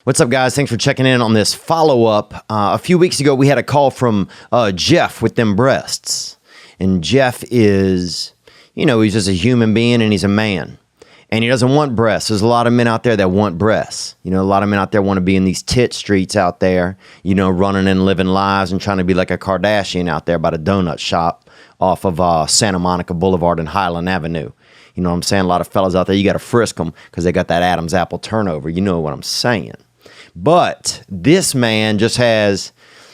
What's up, guys? Thanks for checking in on this follow-up. A few weeks ago, we had a call from Jeff with them breasts. And Jeff is, he's just a human being and he's a man. And he doesn't want breasts. There's a lot of men out there that want breasts. A lot of men out there want to be in these tit streets out there, running and living lives and trying to be like a Kardashian out there by the donut shop off of Santa Monica Boulevard and Highland Avenue. You know what I'm saying? A lot of fellas out there, you got to frisk them because they got that Adam's apple turnover. You know what I'm saying? But this man just has,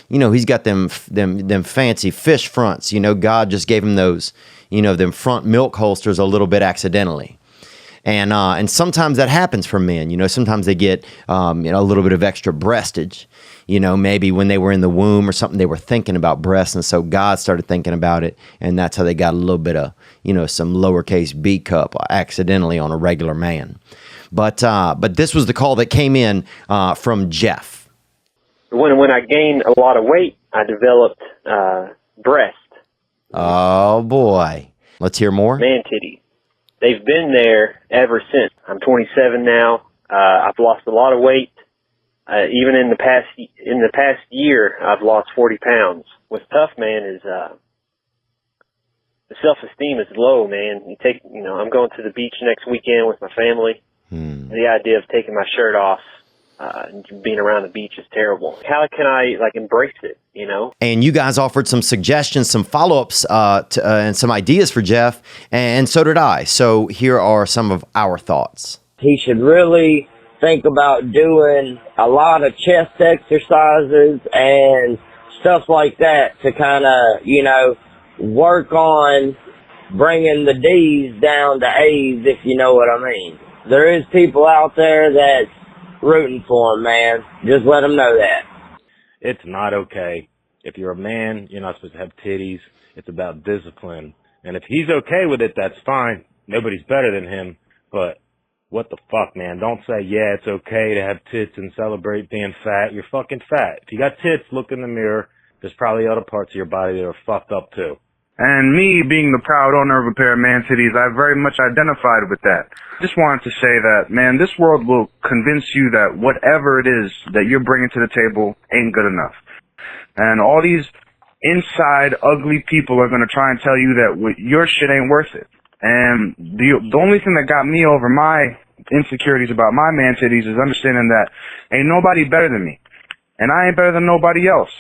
he's got them fancy fish fronts. God just gave him those, them front milk holsters a little bit accidentally. And sometimes that happens for men. Sometimes they get a little bit of extra breastage. Maybe when they were in the womb or something, they were thinking about breasts, and so God started thinking about it, and that's how they got a little bit of some lowercase b cup accidentally on a regular man. But this was the call that came in from Jeff. When I gained a lot of weight, I developed breast. Oh boy, let's hear more. Man titties. They've been there ever since. I'm 27 now. I've lost a lot of weight. Even in the past year, I've lost 40 pounds. What's tough, man, is the self-esteem is low, man. I'm going to the beach next weekend with my family. The idea of taking my shirt off and being around the beach is terrible. How can I embrace it? And you guys offered some suggestions, some follow-ups, and some ideas for Jeff, and so did I. So here are some of our thoughts. He should really think about doing a lot of chest exercises and stuff like that to kind of, work on bringing the D's down to A's, if you know what I mean. There is people out there that's rooting for him, man. Just let them know that. It's not okay. If you're a man, you're not supposed to have titties. It's about discipline. And if he's okay with it, that's fine. Nobody's better than him. But what the fuck, man? Don't say, yeah, it's okay to have tits and celebrate being fat. You're fucking fat. If you got tits, look in the mirror. There's probably other parts of your body that are fucked up too. And me, being the proud owner of a pair of man titties, I very much identified with that. Just wanted to say that, man, this world will convince you that whatever it is that you're bringing to the table ain't good enough. And all these inside ugly people are going to try and tell you that your shit ain't worth it. And the only thing that got me over my insecurities about my man titties is understanding that ain't nobody better than me. And I ain't better than nobody else.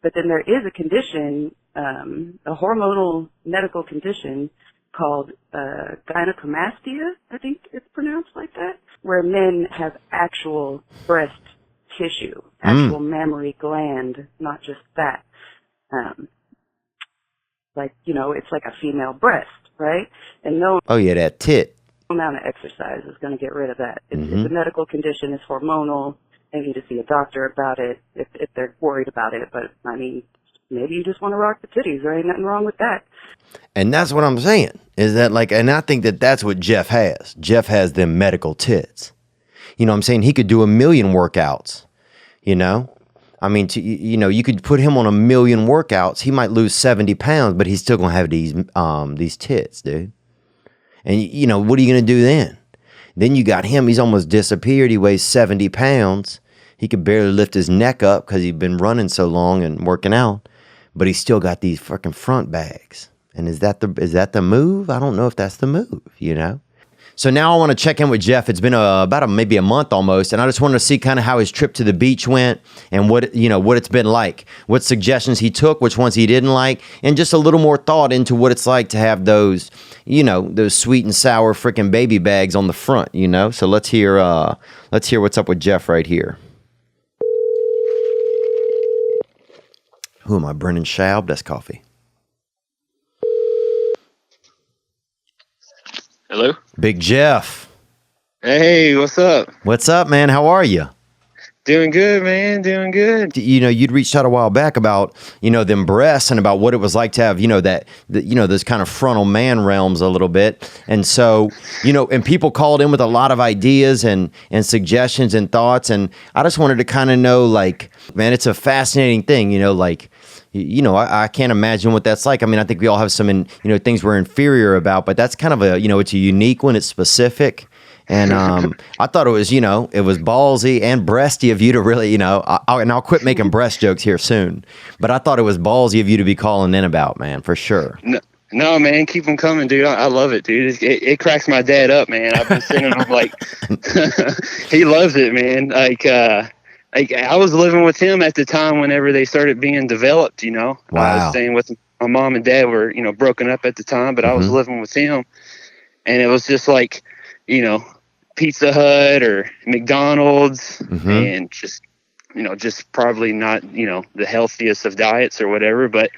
But then there is a condition, a hormonal medical condition called gynecomastia, I think it's pronounced like that, where men have actual breast tissue, actual mammary gland, not just fat. It's like a female breast, right? And that tit. No amount of exercise is going to get rid of that. It's a medical condition. It's hormonal. They need to see a doctor about it if they're worried about it. But, maybe you just want to rock the titties. There ain't nothing wrong with that. And that's what I'm saying, is that and I think that that's what Jeff has. Jeff has them medical tits. I'm saying? He could do 1 million workouts, you could put him on 1 million workouts. He might lose 70 pounds, but he's still going to have these tits, dude. And, what are you going to do then? Then you got him. He's almost disappeared. He weighs 70 pounds. He could barely lift his neck up because he's been running so long and working out. But he's still got these fucking front bags. And is that the move? I don't know if that's the move, So now I want to check in with Jeff. It's been about maybe a month almost, and I just wanted to see kind of how his trip to the beach went and what it's been like, what suggestions he took, which ones he didn't like, and just a little more thought into what it's like to have those sweet and sour freaking baby bags on the front, So let's hear what's up with Jeff right here. Who am I, Brennan Schaub? That's coffee. Hello? Big Jeff. Hey, what's up? What's up, man? How are you? Doing good, man. Doing good. You'd reached out a while back about, them breasts and about what it was like to have, this kind of frontal man realms a little bit. And so, and people called in with a lot of ideas and suggestions and thoughts. And I just wanted to kind of know, man, it's a fascinating thing, I can't imagine what that's like. I think we all have some, things we're inferior about, but that's kind of it's a unique one. It's specific. And I thought it was, it was ballsy and breasty of you to really, I'll quit making breast jokes here soon. But I thought it was ballsy of you to be calling in about, man, for sure. No, man, keep them coming, dude. I love it, dude. It cracks my dad up, man. I've been sending him like, he loves it, man. Like I was living with him at the time whenever they started being developed. Wow. I was staying with my mom and dad were broken up at the time, but I was living with him, and it was just like, Pizza Hut or McDonald's, and just just probably not the healthiest of diets or whatever, but.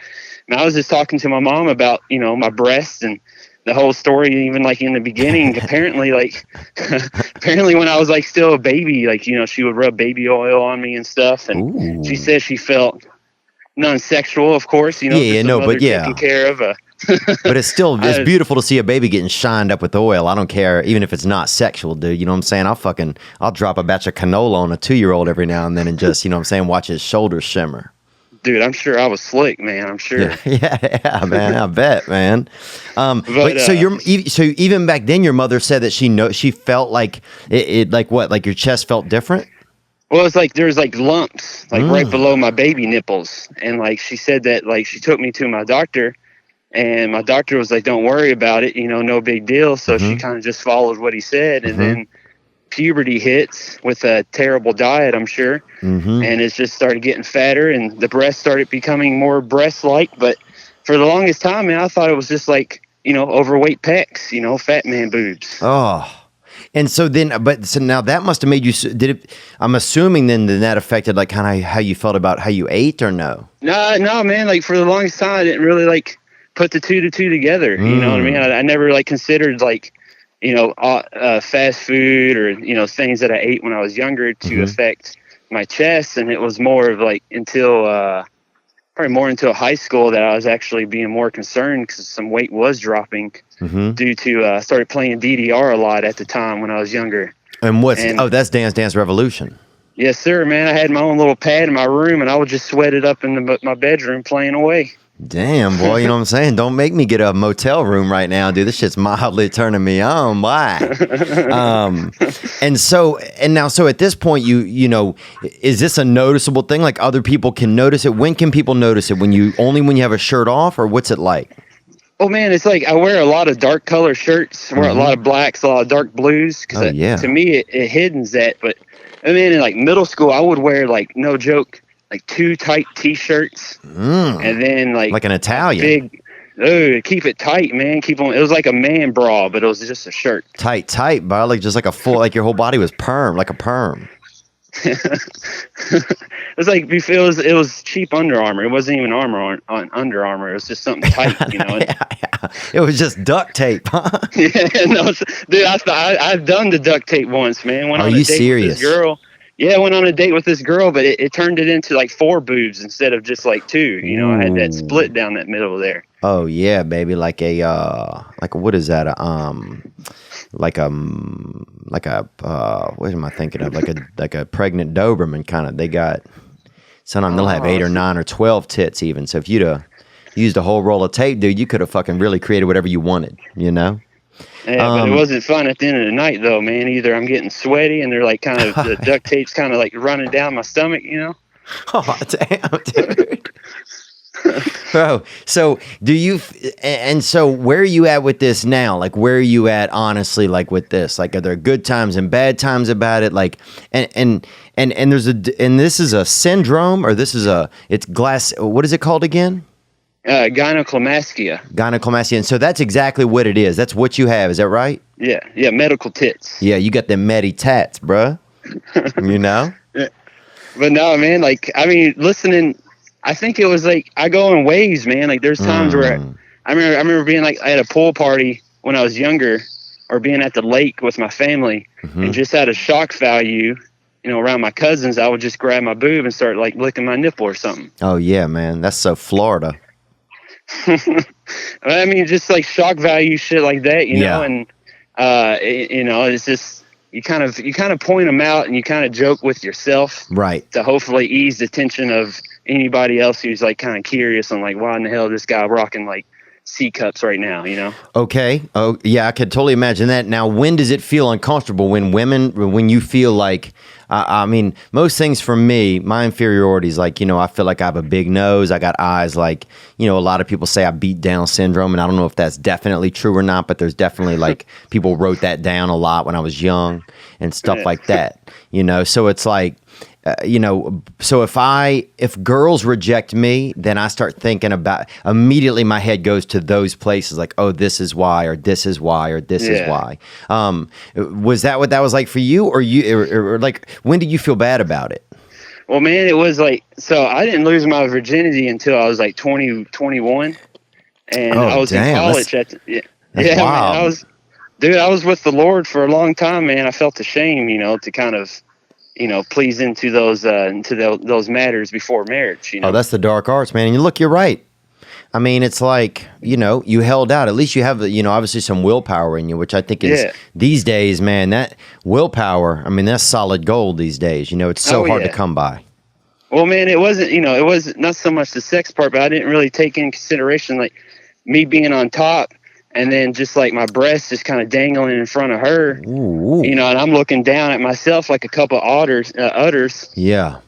And I was just talking to my mom about, my breasts and the whole story, even like in the beginning, apparently when I was like still a baby, like, she would rub baby oil on me and stuff. And she said she felt non-sexual, of course, taking care of but it's still, it's beautiful to see a baby getting shined up with oil. I don't care, even if it's not sexual, dude. You know what I'm saying? I'll drop a batch of canola on a 2-year-old every now and then and just, watch his shoulders shimmer. Dude, I'm sure I was slick, man. I'm sure. Yeah, man. I bet, man. So even back then, your mother said that she felt like it like what? Like your chest felt different? Well, it's like there's like lumps like right below my baby nipples, and like she said that like she took me to my doctor, and my doctor was like, "Don't worry about it, no big deal." So she kind of just followed what he said, and then puberty hits with a terrible diet, I'm sure, and it's just started getting fatter, and the breasts started becoming more breast-like. But for the longest time, man, I thought it was just like overweight pecs, fat man boobs. Oh, and so now that must have made you. I'm assuming then that affected like kind of how you felt about how you ate, or no? No, man. Like for the longest time, I didn't really like put the two together. You know what I mean? I never like considered like. Fast food or, things that I ate when I was younger to affect my chest. And it was more of like until high school that I was actually being more concerned because some weight was dropping due to, I started playing DDR a lot at the time when I was younger. And that's Dance Dance Revolution. Yes, sir, man. I had my own little pad in my room and I would just sweat it up in my bedroom playing away. Damn, boy, you know what I'm saying? Don't make me get a motel room right now, dude. This shit's mildly turning me on. Why? So at this point, is this a noticeable thing? Like other people can notice it? When can people notice it? When you have a shirt off, or what's it like? Oh man, it's like I wear a lot of dark color shirts, wear a lot of blacks, a lot of dark blues. Cause to me, it hiddens that. But I mean, in like middle school, I would wear like no joke. Like 2 tight t-shirts, and then like an Italian. Keep it tight, man. Keep on. It was like a man bra, but it was just a shirt. Tight, bro. Like just like a full, like your whole body was perm, like a perm. It's like it was cheap Under Armour. It wasn't even on Under Armour. It was just something tight, Yeah. It was just duct tape, huh? Yeah, no, dude. I've done the duct tape once, man. Are you serious? With this girl. Yeah, I went on a date with this girl, but it turned it into like 4 boobs instead of just like 2. I had that split down that middle there. Oh yeah, baby, like what is that? What am I thinking of? Like a pregnant Doberman kind of. They got sometimes they'll have 8 or 9 or 12 tits even. So if you'd used a whole roll of tape, dude, you could have fucking really created whatever you wanted, Yeah, but it wasn't fun at the end of the night, though, man. Either I'm getting sweaty and they're like kind of, the duct tape's kind of like running down my stomach, Oh, damn, dude. Bro, so so where are you at with this now? Like, where are you at, honestly, like with this? Like, are there good times and bad times about it? Like, and this is a syndrome, or it's glass, what is it called again? Gynecomastia. Gynecomastia. And so that's exactly what it is. That's what you have. Is that right? Yeah. Medical tits. Yeah. You got them medi tats, bruh. Yeah. But no, man, like, I mean, listening, I think it was like, I go in waves, man. Like there's times where I remember being like at a pool party when I was younger, or being at the lake with my family, and just out of shock value, around my cousins, I would just grab my boob and start like licking my nipple or something. Oh yeah, man. That's so Florida. I mean, just like shock value shit like that, and it's just you kind of point them out and you kind of joke with yourself, right, to hopefully ease the tension of anybody else who's like kind of curious on like why in the hell this guy rocking like C cups right now, you know? Okay. Oh, yeah, I could totally imagine that. Now, when does it feel uncomfortable when you feel like, I mean, most things for me, my inferiority is like, I feel like I have a big nose. I got eyes like, a lot of people say I beat Down syndrome, and I don't know if that's definitely true or not, but there's definitely like people wrote that down a lot when I was young and stuff like that, so it's like, so if girls reject me, then I start thinking about, immediately my head goes to those places like, oh, this is why, or this is why, or this is why. Was that what that was like for you, or like, when did you feel bad about it? Well, man, it was like, so I didn't lose my virginity until I was like 20, 21, and I was in college that's man, wild. I was with the Lord for a long time, man. I felt ashamed, to kind of, please into those matters before marriage, Oh, that's the dark arts, man. And you're right. I mean, it's like, you held out. At least you have, obviously some willpower in you, which I think is these days, man, that willpower, I mean, that's solid gold these days. It's so hard to come by. Well, man, it wasn't not so much the sex part, but I didn't really take in consideration, like, me being on top and then just like my breasts just kind of dangling in front of her, and I'm looking down at myself like a couple of udders. Yeah.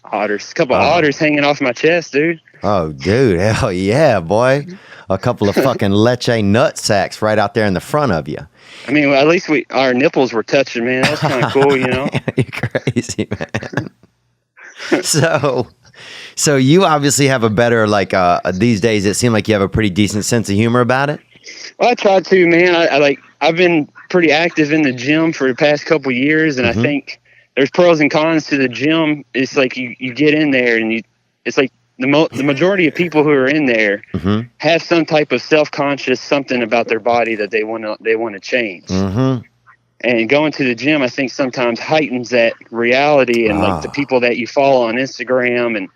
Otters. A couple of otters hanging off my chest, dude. Oh, dude. Hell yeah, boy. A couple of fucking leche nut sacks right out there in the front of you. I mean, well, at least our nipples were touching, man. That was kind of cool, You're crazy, man. So you obviously have a better, like, these days it seemed like you have a pretty decent sense of humor about it. Well, I try to, man. I've been pretty active in the gym for the past couple of years, and I think there's pros and cons to the gym. It's like you get in there, and it's like the majority of people who are in there have some type of self-conscious something about their body that they want to change. And going to the gym, I think sometimes heightens that reality, and like the people that you follow on Instagram and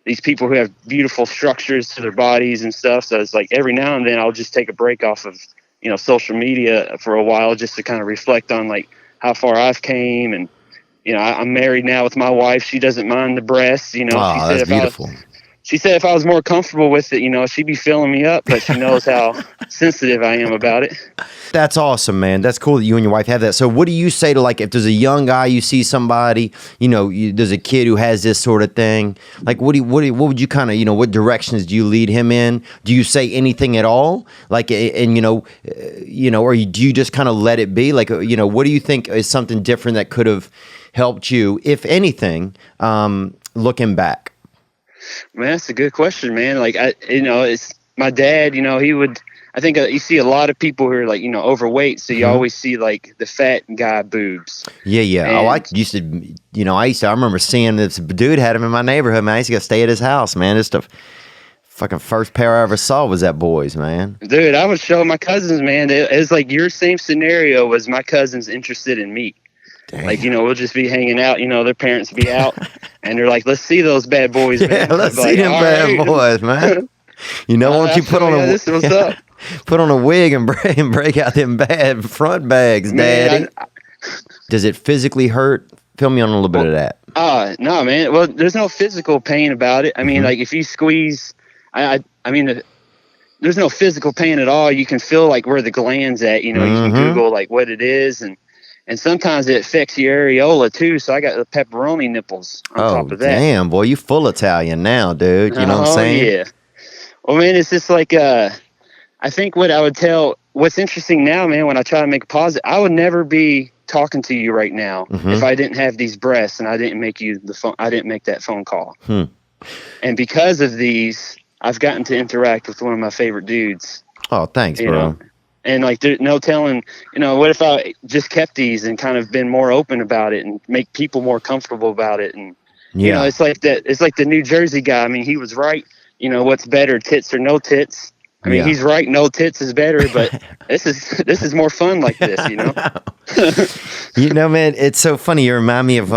these people who have beautiful structures to their bodies and stuff. So it's like every now and then I'll just take a break off of, social media for a while just to kind of reflect on like how far I've came. And, I'm married now with my wife. She doesn't mind the breasts, she said that's beautiful. She said if I was more comfortable with it, she'd be filling me up, but she knows how sensitive I am about it. That's awesome, man. That's cool that you and your wife have that. So what do you say to, like, if there's a young guy, you see somebody, there's a kid who has this sort of thing, like, what would you kind of, what directions do you lead him in? Do you say anything at all? Like, and, or do you just kind of let it be? Like, what do you think is something different that could have helped you, if anything, looking back? Man, that's a good question, man. Like, it's my dad, he would, I think you see a lot of people who are like, overweight. So you always see like the fat guy boobs. Yeah. And, I remember seeing this dude had him in my neighborhood, man. I used to go stay at his house, man. Just the fucking first pair I ever saw was that boy's, man. Dude, I would show my cousins, man. It's like your same scenario was my cousins interested in me. Damn. Like, we'll just be hanging out, their parents be out and they're like, let's see those bad boys, man. Yeah, let's see them bad boys, man. Won't you put on this is what's up. Put on a wig and break out them bad front bags, Daddy. Man, Does it physically hurt? Fill me on a little bit of that. No, man. Well, there's no physical pain about it. I mean, like if you squeeze, I mean, there's no physical pain at all. You can feel like where the gland's at, you can Google like what it is. And sometimes it affects your areola too. So I got the pepperoni nipples on top of that. Damn, boy, you full Italian now, dude. You know what I'm saying? Yeah. Well, man, it's just like, I think what's interesting now, man, when I try to make a positive, I would never be talking to you right now if I didn't have these breasts and I didn't make that phone call. And because of these, I've gotten to interact with one of my favorite dudes. Oh, thanks, bro. And like, there's no telling, what if I just kept these and kind of been more open about it and make people more comfortable about it. And, it's like that. It's like the New Jersey guy. I mean, he was right. What's better, tits or no tits? I mean, he's right. No tits is better, but this is more fun like this, man, it's so funny. You remind me of,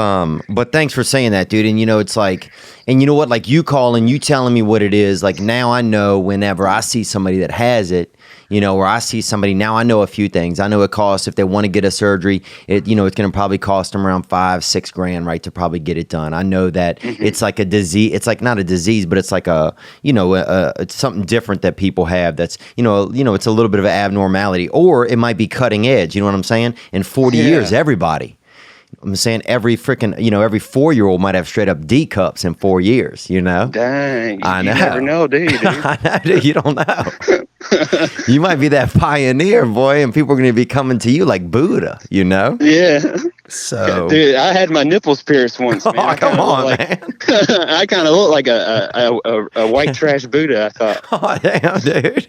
but thanks for saying that, dude. And, it's like, and you know what, like you calling, you telling me what it is. Like now I know whenever I see somebody that has it, where I see somebody now, I know a few things. I know it costs, if they want to get a surgery, it's going to probably cost them around $5-6 grand, right, to probably get it done. I know that it's like a disease. It's like not a disease, but it's like it's something different that people have. That's, it's a little bit of an abnormality, or it might be cutting edge. You know what I'm saying? In 40 years, everybody. I'm saying every freaking, every 4-year-old might have straight up D cups in 4 years, Dang. I know. You never know, do you, dude? I know, dude. You don't know. You might be that pioneer, boy, and people are going to be coming to you like Buddha, Yeah. So. Dude, I had my nipples pierced once, man. Oh, come on, man. I kind of look like a white trash Buddha, I thought. Oh, damn, dude.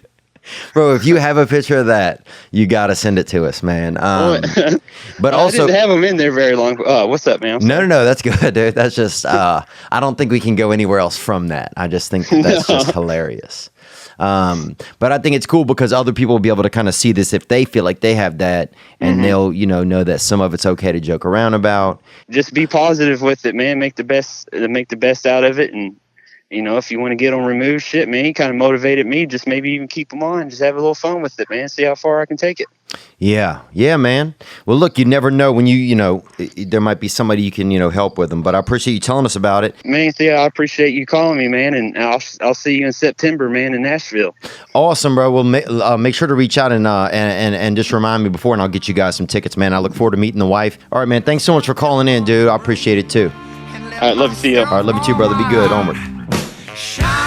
Bro, if you have a picture of that, you got to send it to us, man. But also, I didn't have them in there very long. What's up, man? No, that's good, dude. That's just, I don't think we can go anywhere else from that. I just think that's just hilarious. But I think it's cool because other people will be able to kind of see this if they feel like they have that, and they'll, know that some of it's okay to joke around about. Just be positive with it, man. Make the best out of it, and if you want to get them removed, shit, man, he kind of motivated me. Just maybe even keep them on. Just have a little fun with it, man. See how far I can take it. Yeah, man. Well, look, you never know when there might be somebody you can, help with them. But I appreciate you telling us about it. Man, Theo, I appreciate you calling me, man. And I'll see you in September, man, in Nashville. Awesome, bro. Well, make sure to reach out and just remind me before, and I'll get you guys some tickets, man. I look forward to meeting the wife. All right, man. Thanks so much for calling in, dude. I appreciate it too. All right, love you, Theo. All right, love you too, brother. Be good. Onward. Shine.